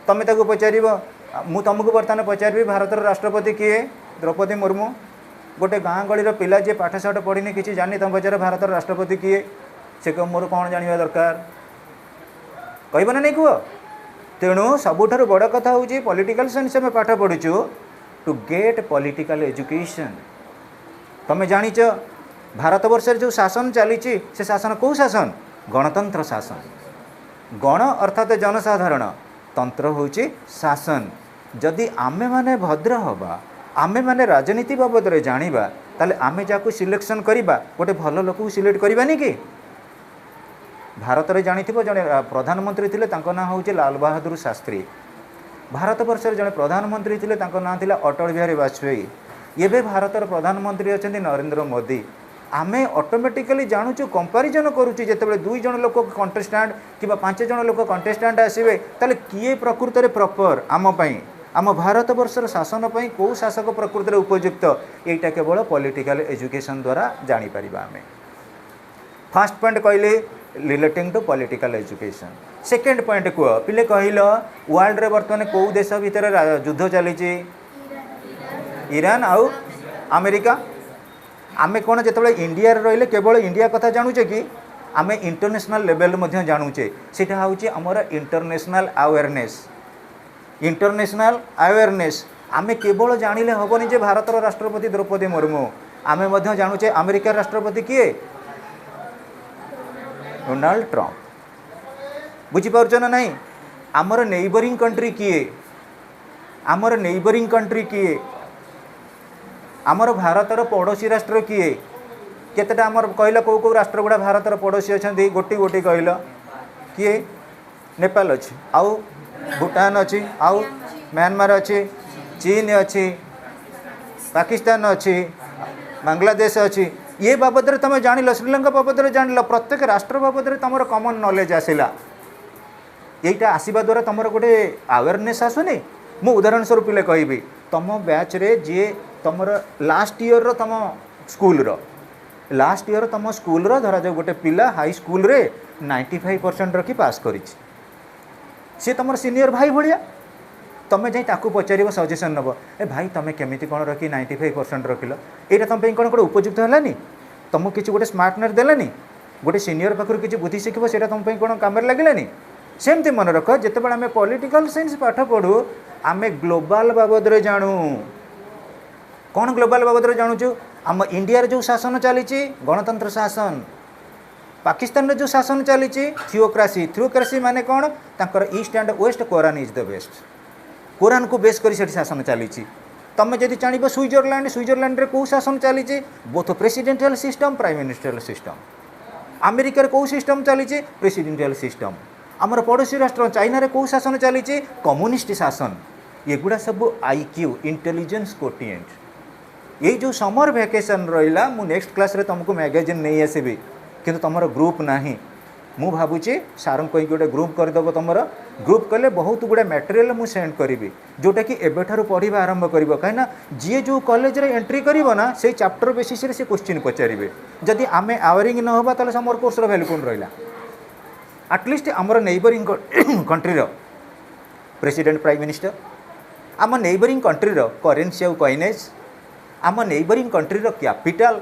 A: तुम ताको पचार मु तुमको बर्तमान पचारि भारतर राष्ट्रपति किए द्रौपदी मुर्मू गोटे गाँ गलीर पिला जी पाठशाठ पढ़ी किसी जानी तुम पचार भारतर राष्ट्रपति किए से कह मोर कौन जाना दरकार कह ना नहीं कह तेणु सबुठारु बड़ कथा हूँ पॉलिटिकल साइंस में पाठ पढ़ुचु टू गेट पॉलिटिकल एजुकेशन तुम जानिच भारत वर्ष जो शासन चली से शासन कौ शासन गणतंत्र शासन गण अर्थात जनसाधारण तंत्र होची शासन जदि आमे माने भद्र हवा आमे माने राजनीति बाबद रे जानिबा ताले आमे जाकू सिलेक्शन करिबा गोटे भल लोक सिलेक्ट करबानी कि भारत रे जानिथिबो जने प्रधानमंत्री थिले तांको नाम होची लाल बहादुर शास्त्री भारत वर्ष जने प्रधानमंत्री थिले तांको नाम थिला अटल बिहारी वाजपेयी एबे भारतर प्रधानमंत्री अछंती नरेंद्र मोदी आमे ऑटोमेटिकली जानुचु कंपैरिजन करूची जेतेबेले 2 जण लोक कंटेस्टेंट किबा 5 जण लोक कंटेस्टेंट आसीबे ताले किए प्रकृत रे प्रॉपर आम पई आम भारत वर्षर शासन पई को शासक प्रकृत रे उपयुक्त एटा केवल पॉलिटिकल एजुकेशन द्वारा जानि परिबा आमे फर्स्ट पॉइंट कहले relating to political education second point को पिले कहिलो वर्ल्ड रे वर्तमान को देश भीतर युद्ध चली ईरान आउ अमेरिका आमे कौन जिते इंडिया रही केवल इंडिया कथा जानुचे कि आमे इंटरनेशनल लेवल मध्य जानुचे सेटा हूँ आमर इंटरनेशनल अवेयरनेस आमे केवल जानिले हेनी जे भारतर राष्ट्रपति द्रौपदी मुर्मू आमे मध्य जानुचे अमेरिका राष्ट्रपति किए डोनाल्ड ट्रंप बुझीपार ना नहीं आमर नेबरिंग कंट्री किए आमर नेबरिंग कंट्री किए आमर भारतर पड़ोसी राष्ट्र किए केतेटा आमर कहला को को राष्ट्र गुड़ा भारतर पड़ोसी अच्छा गोटी गोटी कहल किए नेपाल अच्छी आउ भूटान अच्छी आउ म्यांमार अच्छी चीन अच्छी पाकिस्तान अच्छी बांग्लादेश अच्छी ये बाबद तुम जान श्रीलंका बाबद जान प्रत्येक राष्ट्र बाबद तुम कॉमन नॉलेज आसला यहीटा आसवा द्वारा तुम गोटे अवेयरनेस आसुनी मु उदाहरण स्वरूप पिले कहबी तुम बैच रे जी तुम लास्ट ईयर रो तुम स्कूल रो लास्ट ईयर तुम स्कूल रो धरा जाओ गोटे पिला हाई स्कूल रे 95% रखी पास करी सी तुम सीनियर भाई भाया तुम जाई ताकू पचार सजेसन नब ए भाई तुम केमी कौन रखी 95% रखिल यहाँ तुम कौन गोटे उपयुक्त है तुमको किसी गोटे स्मार्टनेस देलानी गोटे सीनियर पाखर किसी बुद्धि शिखब से तुम कौन काम लगे सेमती मन रख जिते आम पॉलिटिकल साइंस पाठ पढ़ू आम ग्लोबल बाबद जानू कौन ग्लोबल बाबद जानूचु आम इंडिया जो शासन चली गणतंत्र शासन पाकिस्तान जो शासन चली थियोक्रासी माने कौन तांकर east and waste कोरान is the best कोरान को बेस कर शासन चली तुम जदि चाहब स्विट्जरलैंड रे कौ शासन चली both presidential system prime ministerial system अमेरिकार कौ सिस्टम चली प्रेसिडेंशियल सिस्टम आमर पड़ोसी राष्ट्र चाइना रे कौ शासन चली कम्युनिस्ट शासन एगुड़ा सब IQ इंटेलिजेंस कोटिएंट ये जो समर वैकेशन रहा मु नेक्स्ट क्लास रे तुमको मैगजीन नहीं आसबि किंतु तुम ग्रुप नहीं मु भावुची सार कहीं गोटे ग्रुप करदेव तुम ग्रुप कले बहुत गुड़ा मटेरियल मु सेंड करी जोटा कि एबेठारु पढ़ा आरंभ कर कहीं जी जो कॉलेज रे एंट्री करना से चैप्टर बेसिस से क्वेश्चन पचारे जदि आम आवेरिंग न होबा ताले समर कोर्स रो वैल्यू कौन रहा एटलिस्ट आमर neighbouring country president prime minister आम नेबरिंग कंट्री करेन्सी आउ कॉइनेज आम नेबरिंग कंट्री कैपिटल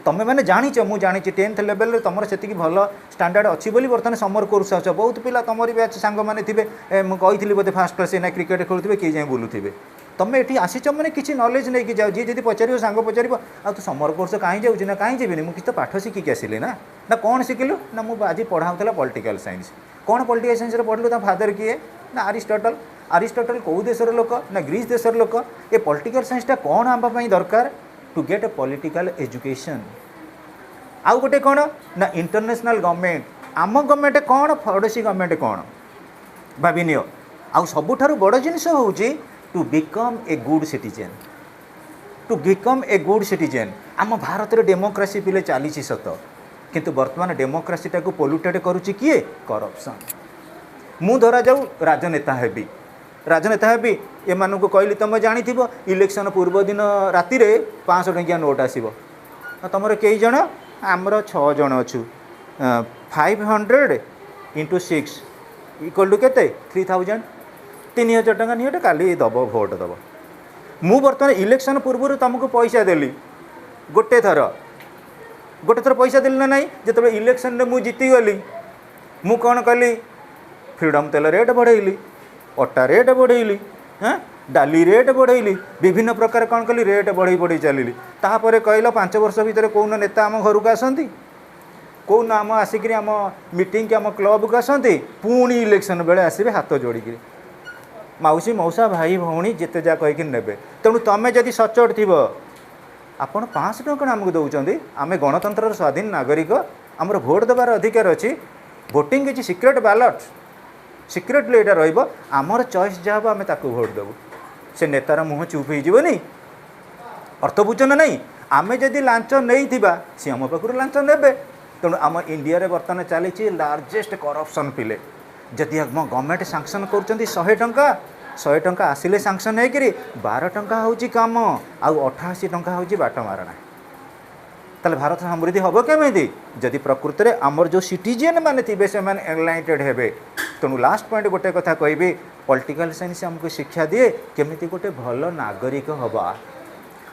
A: तुम मैंने जाच मुझे जानी 10th लेवल रे तुम से भल स्टैंडर्ड अच्छी बोली बर्तमान समर कोर्स आस बहुत पिला तुमरी बैच सांग मैंने थे मुझे बोधे फास्ट क्लास ना क्रिकेट खेलुवे किए जाए बुलूवे तुम ये आसीच मैंने किसी नॉलेज नहीं कि जाओ जी जब पचार सांग पचार आ तू समर कोर्स कहीं जाऊँ ना कहीं जीविनी मुझे तो पाठ शिखिक आसिली ना कौन शिखिलु ना मुझे आज पढ़ाऊला पॉलिटिकल साइंस कौन पॉलिटिकल साइंस पढ़लु फादर किए ना अरिस्टोटल अरिस्टोटल कौ देशर लोक ना ग्रीस देशर लोक ए पॉलिटिकल साइंसटा कौन आम दरकार to get a political education आउ गोटे कौन ना इंटरनेशनल गवर्नमेंट आम गवर्नमेंट कौन पड़ोसी गवर्नमेंट कौन भाभी नियो आउ सबुठारु बड़ जिनिस होउची to become a good citizen to become a good citizen आम भारत रे डेमोक्रेसी पिले चली सत किंतु वर्तमान डेमोक्रेसीटा को पोल्यूटेड करुच्ची किए करप्शन मु धरा जाऊ राजनेता हेबी एमानू कहली तुम जानी इलेक्शन पूर्व दिन राति 500 टंकिया नोट आसो तुम कई जन आमर 6 जन अच्छु 500 इंटू 6 इक्वल टू केते 3000 3000 टका नहीं काली दब भोट दब मु बर्तमान इलेक्शन पूर्व तुमको पैसा देली गोटे थर पैसा देली ना नहीं जो इलेक्शन में मुझे जीतीगली मु कौन कली फ्रीडम तेल रेट बढ़ेली अटा रेट बढ़ेली हाँ डाली रेट बढ़ेली विभिन्न प्रकार कौन कली रेट बढ़ई बढ़ई चलिली तापर कहल 5 वर्ष भितर कौन नेता आम घर को आसती कौन आम आसिक आम मीटिंग के आम क्लब को आसती पुणी इलेक्शन बेले आसबे हाथ जोड़िकी मौसी मौसा भाई भौणी जिते जा कहीकि नेबे तेणु तुम जदि सचोट थी आपण 500 टଙ୍କା आमको दौरान आम गणतंत्र स्वाधीन नागरिक आमर भोट देवार अधिकार अच्छी भोटिंग किसी सिक्रेट बैलेट सिक्रेटली यहाँ रमर चॉइस जहाँ आम ताकू भोट देवु से नेतार मुँह चुप होनी अर्थ बुझ ना नहीं आम जदि लांच नहीं सी आम पाखु लांच ने तेणु आम इंडिया बर्तमान चली लार्जेस्ट करप्शन पिले जदि आम गवर्नमेंट सांक्शन कर 100 टଙ୍କା आसिले सांक्शन होकर 12 टଙ୍କା हूँ कम आउ 88 टଙ୍କା हूँ बाट मारणा ताले भारत समृद्धि हम केमी जदि प्रकृत में आमर जो सिटीजन मैंने थे से एनलाइटेड हेबे तेणु लास्ट पॉइंट गोटे कथा कहबी पॉलिटिकल साइंस आमको शिक्षा दिए केमिति गोटे भल नागरिक हवा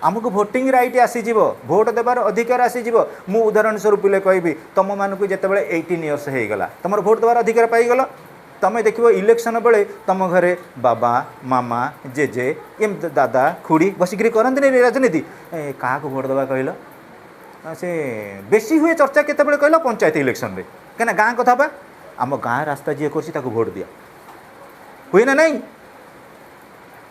A: आमको भोटिंग राइट आसीज भोट देवार अधिकार आसीज मु उदाहरण स्वरूप कहबी तुम मानक जिते 18 इयर्स हो गला तुम भोट देवार अधिकार पाईगल तुम देख इलेक्शन बेले तुम घरे बाबा मामा जेजे एम दादा खुड़ी बसिक करते राजनीति क्या भोट देवा कहल से बेसी हुए चर्चा केतबेले कहल पंचायत इलेक्शन रे कहीं गाँ कथा बा आम गाँ रास्ता जी कर भोट दिया हुए ना नहीं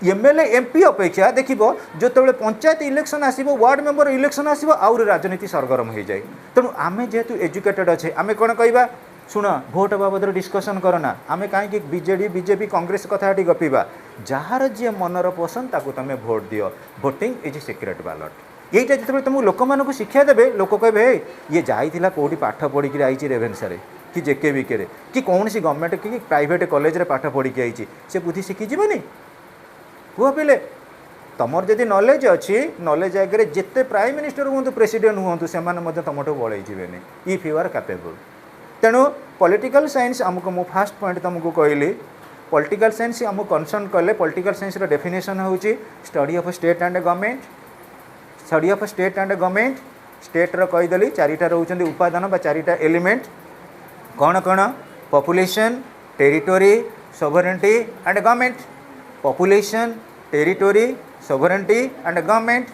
A: एमएलए एमपी अपेक्षा देखो जो पंचायत इलेक्शन आसो वार्ड मेंबर इलेक्शन आसो आउर राजनीति सरगरम हो जाए तेणु आम जेहेतु एजुकेटेड अच्छे आम कौन कहवा शुण भोट बाबद डिस्कसन करना आम कहीं बीजेडी बीजेपी कांग्रेस कथा गपीबा जार जी मनर पसंद ताकू तुम भोट दियो भोटिंग इज सिक्रेट बैलेट यहीटा जो तुम लोक मानक शिक्षा देवे लोक कहे ये जाइला कौटी पाठ पढ़ी आई रेभेन्सा कि जेके बीके कि कौन सी गवर्नमेंट कि प्राइवेट कॉलेज रे पाठ पढ़ी आई से बुद्धि शिखिजी कुह पिले तुमर जदि नॉलेज अच्छी नॉलेज आगे जिते प्राइम मिनिस्टर हूँ प्रेसिडेंट हूँ से तुमठू बड़े जीवेनि इफ यू आर कैपेबल तेणु पॉलिटिकल साइंस आमको मु फास्ट पॉइंट तुमको कहली पॉलिटिकल साइंस आमको कंसर्न कले पॉलिटिकल साइंस रो डेफिनेशन होची study of state and government study of state and government state रो कहीदेली 4टा रोचंदी उपादान बा 4टा एलिमेंट कौन कौन population territory sovereignty and government population territory sovereignty and government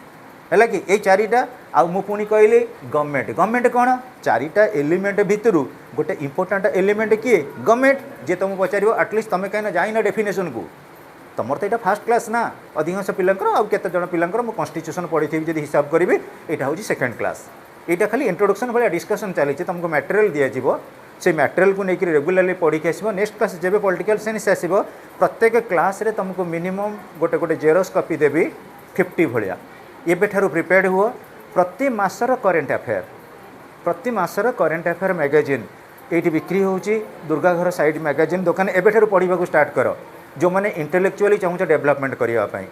A: है कि ये 4टा आ मु पुणी कहली गवर्नमेंट गवर्नमेंट कौन 4टा एलिमेंट भितर गोटे इंपोर्टाट एलिमेंट किए गवर्नमेंट जी तुम पचार आटलिस्ट तुम कहीं जाइन डेफिनेशन को तुम तो यहाँ फास्ट क्लास ना अधिकांश पिलांकर आउ केते जण पिलांकर मु कॉन्स्टिट्यूशन पढ़ी थी जब हिसाब करी यहाँ हूँ सेकेंड क्लास यहाँ खाली इंट्रोडक्शन भाया डिस्कसन चली तुमको मटेरियल दिज्व से मटेरियल को लेकर रेगुलाली पढ़ी आसो नेक्स्ट क्लास जब पॉलिटिकल साइंस आसो प्रत्येक क्लास रे तुमको मिनिमम गोटे गोटे जेरोस कॉपी देवी 50 भाया एबेठारु प्रिपेयर्ड हुआ प्रति मासर करेन्ट अफेयर मैगजीन ये बिक्री होची दुर्गा घर साइड मैगजीन दुकान एबेठारु पढ़ा स्टार्ट कर जो मैंने इंटेलेक्चुअली चाहूँ डेवलपमेंट करने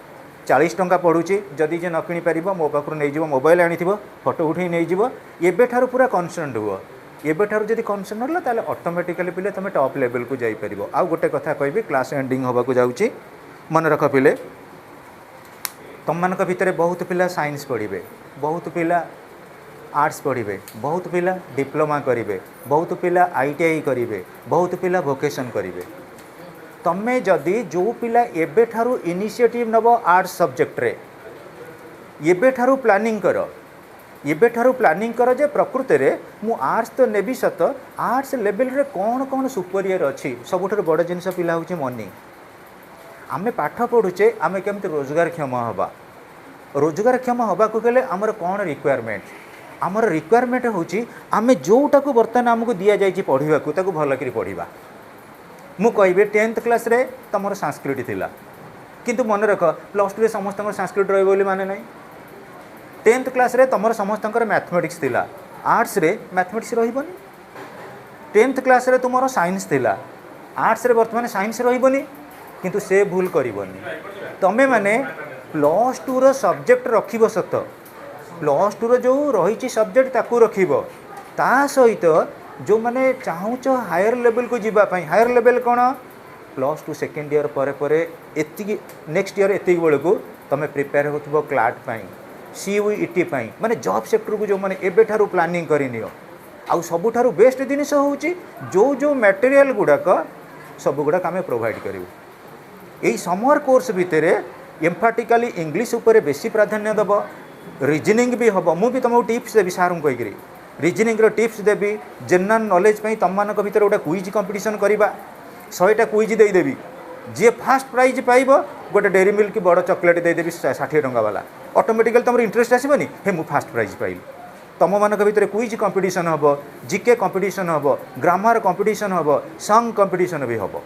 A: 40 टंका पड़ुची जदि जे न किनी पारिबो मो पाखरु नै जिवो मोबाइल आनिथिबो फोटो उठै नै जिवो एबेठारु पूरा कनसर्न हुआ एबेठारु जदि कनसर्न होला ताले ऑटोमेटिकली पिले तुम टॉप लेवल को जाई परिबो आ गोटे कथा कहबी क्लास एंडिंग होबा को जाउची मन रख पिले तुम मानक भितर बहुत पिला साइंस पढ़िबे बहुत पिला आर्ट्स पढ़िबे बहुत पिला डिप्लोमा करिवे बहुत पिला आईटीआई करिवे बहुत पिला वोकेशन करिवे तमे जदि जो पिला एबेठारु इनिशिएटिव नब आर्ट्स सब्जेक्ट रे एबेठारु प्लानिंग कर जे प्रकृति रे मु आर्ट्स तो नेबी सत आर्ट्स लेवल रे कौन कौन सुपरियर अच्छी सबुठ बड़ जिनस पिला होची मनी आमे पाठ पढ़ुचे आमे केमती रोजगारक्षम हवा रोजगारक्षम हवा को गले आमर कौन रिक्वायरमेंट आमर रिक्वायरमेंट होची आमे जोटा को बर्तमान आमको दिया जाइए पढ़ा को भल कर पढ़ा मु कहबे 10th क्लास रे तमर संस्कृत थिला किंतु मन रख +2 रे समस्त संस्कृत रही बोली माने नहीं 10th क्लास रे तमर समस्त मैथमेटिक्स थिला आर्ट्स रे मैथमेटिक्स रहिबनी 10th क्लास रे तुमर साइंस थिला आर्ट्स रे वर्तमान साइंस रहिबनी किंतु से भूल करिबनी तमे माने +2 रो सब्जेक्ट रखिबो सत +2 रो जो रही सब्जेक्ट ताकू रखिबो ता सहित जो माने चाहूच हायर लेवल को जीवाई हायर लेवल कौन +2 सेकेंड ईयर पर एति नेक्स्ट ईयर एति बेल को तुम प्रिपेयर हो क्लाट CUET माने जॉब सेक्टर को जो माने एबे ठारू प्लानिंग करनी आउ सबुठारू बेस्ट जिनिस होउची जो मटेरियल गुड़ाक सब गुड़ाक आम प्रोवाइड करूँ यही समर कोर्स भितर एम्फाटिकली इंग्लिश उपर बेसी प्राधान्य दब रीजनिंग भी हम मुझे तुमको टिप्स देवी सार को कहीकि रीजनिंग टिप्स देवी जनरल नॉलेज तुम मान भर गोटे क्विज कंपटीशन करवा 100टा क्विज देदेवी जी फास्ट प्राइज पाइब गोटे डेरी मिल्क की बड़ चॉकलेट देदेवी 60 टंका वाला ऑटोमेटिकली तुम इंटरेस्ट आसबनी हे मु फास्ट प्राइज पाइली तुम मान भर क्विज कंपटीशन हम जीके कंपटीशन हम ग्रामर कंपटीशन हम सॉन्ग कंपटीशन भी हम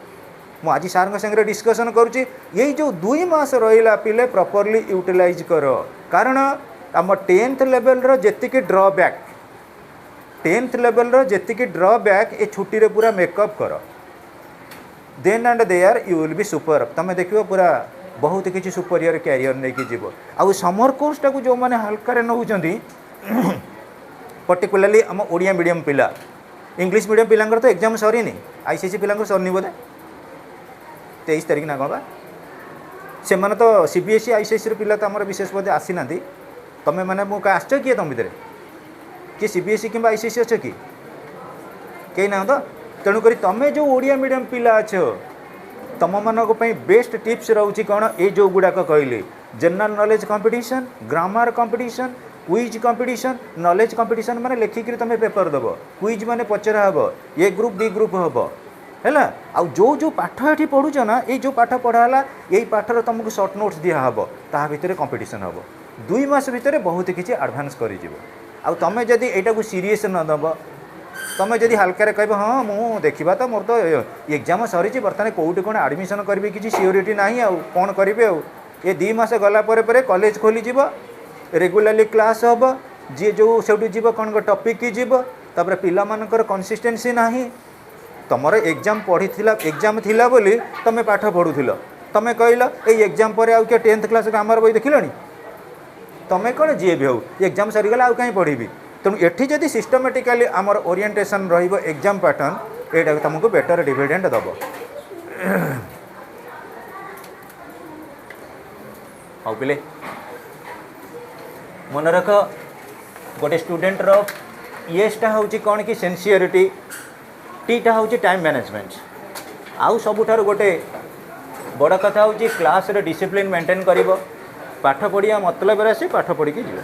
A: मुझे सार संगे डिस्कसन करुँची यही जो 2 मास रहा पिले प्रॉपर्ली यूटिलाइज कर कारण आम 10th लेवल जी ड्रॉबैक 10th लेवल जी ड्रॉबैक ये छुट्टी रे पूरा मेकअप कर देन and there you will be super तुम देखो पूरा बहुत किसी सुपरियर कैरियर नहीं कि जीव आउ समर कोर्सटा को जो मैंने हल्का नौकरी पर्टिकुलाली आम ओडिया मीडियम पिला इंग्लिश मीडियम पिलांकर तो एग्जाम सरीनी ICSE पिलांकर सरनी बोधे 23 तारीख ना कौन से मैंने तो CBSE ICSE पिला तो आम विशेष बोधे आसी ना तुम्हें मैंने मुझे आस किए तुम भितर किए CBSE कि ICSE अच्छे कि कहीं ना तो तेणुक तुम जो ओडिया मीडियम पिला अच्छ तुम मानक बेस्ट टिप्स रोचे कौन ये जो गुड़ाक कहली general knowledge competition grammar competition quiz competition knowledge competition माने लिखिक तुम पेपर दब क्विज माने पचरा हम ए ग्रुप बी ग्रुप हम है आउ जो पाठ ये पढ़ुच ना ये जो पाठ पढ़ाला यही पाठर तुमको सर्ट नोट्स दिहब ता भितर कंपटीशन हम 2 मास भितर बहुत किसी एडवांस कर तुम जदि यहाँ सीरीयस न दब तुम जदि हल्का कह हाँ मु देखा तो मोर तो एग्जाम सरी बर्तमान कौटी कौन एडमिशन करी किसी सियोरीटी ना आउ कौन करेंगे आउ ये 2 मास गला कॉलेज खोली रेगुलाली क्लास हम जी जो से जीव कौन टॉपिक की जीव तापर पिला मानकर कंसिस्टेंसी नाही तुमर एग्जाम पढ़ी एग्जाम थिला बोली तुम पाठ पढ़ुल तुम कहल ये एग्जाम पर आउ क्या 10th क्लास ग्रामर बही देखिलनी तुम कौन जी भी हो एग्जाम सरीगला आउ कहीं पढ़ी तेणु एठी जदि सिस्टमेटिकली आमर ओरिएंटेशन रहिबो एग्जाम पैटर्न एटा तुमको बेटर डिविडेंड दब हाँ पिले मन रख गोटे स्टूडेंट येसटा हूँ कौन कि सिंसियरिटी टीटा हूँ टाइम मैनेजमेंट आउ सबुठार गोटे बड़ कथा हूँ क्लास रे डिसिप्लिन मेंटेन कर पाठ पढ़िया मतलब आसी पाठ पढ़ी जीव।